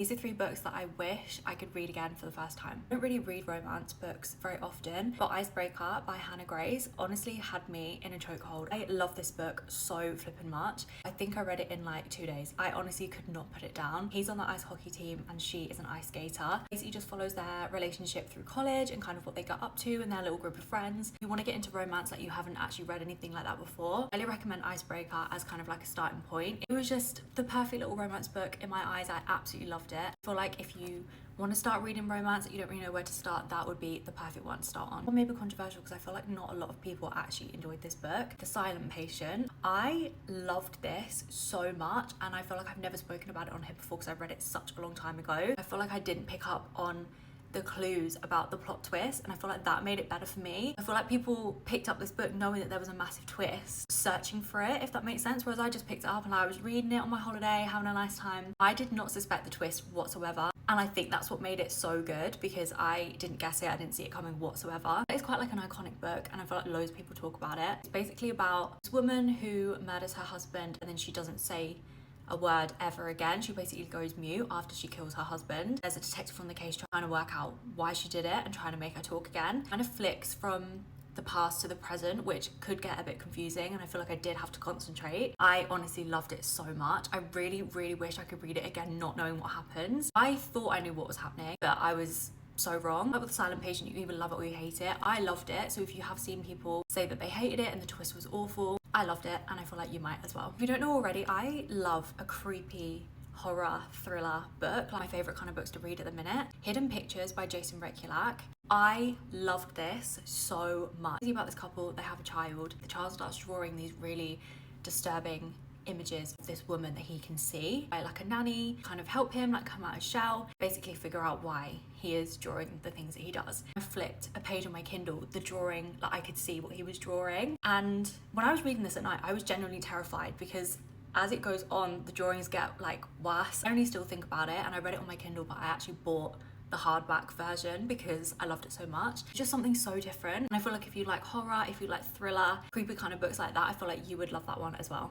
These are 3 books that I wish I could read again for the first time. I don't really read romance books very often, but Icebreaker by Hannah Grace honestly had me in a chokehold. I love this book so flippin' much. I think I read it in like 2 days. I honestly could not put it down. He's on the ice hockey team and she is an ice skater. Basically just follows their relationship through college and kind of what they got up to and their little group of friends. If you want to get into romance that you haven't actually read anything like that before, I highly recommend Icebreaker as kind of like a starting point. It was just the perfect little romance book in my eyes. I absolutely loved it. I feel like if you want to start reading romance that you don't really know where to start, that would be the perfect one to start on. Or maybe controversial because I feel like not a lot of people actually enjoyed this book. The Silent Patient. I loved this so much and I feel like I've never spoken about it on here before because I read it such a long time ago. I feel like I didn't pick up on the clues about the plot twist and I feel like that made it better for me. I feel like people picked up this book knowing that there was a massive twist, searching for it, if that makes sense, whereas I just picked it up and I was reading it on my holiday, having a nice time. I did not suspect the twist whatsoever and I think that's what made it so good because I didn't guess it, I didn't see it coming whatsoever. It's quite like an iconic book and I feel like loads of people talk about it. It's basically about this woman who murders her husband and then she doesn't say a word ever again. She basically goes mute after she kills her husband. There's a detective on the case trying to work out why she did it and trying to make her talk again. Kind of flicks from the past to the present, which could get a bit confusing and I feel like I did have to concentrate. I honestly loved it so much. I really wish I could read it again not knowing what happens. I thought I knew what was happening, but I was so wrong. Like with The Silent Patient, you either love it or you hate it. I loved it, so if you have seen people say that they hated it and the twist was awful, I loved it and I feel like you might as well. If you don't know already, I love a creepy horror thriller book. Like my favourite kind of books to read at the minute. Hidden Pictures by Jason Rekulak. I loved this so much. It's about this couple, they have a child. The child starts drawing these really disturbing images of this woman that he can see. I like a nanny kind of help him like come out of his shell, basically figure out why he is drawing the things that he does. I flipped a page on my Kindle, the drawing, like I could see what he was drawing, and when I was reading this at night I was genuinely terrified because as it goes on the drawings get like worse. I only still think about it and I read it on my Kindle, but I actually bought the hardback version because I loved it so much. It's just something so different and I feel like if you like horror, if you like thriller, creepy kind of books like that, I feel like you would love that one as well.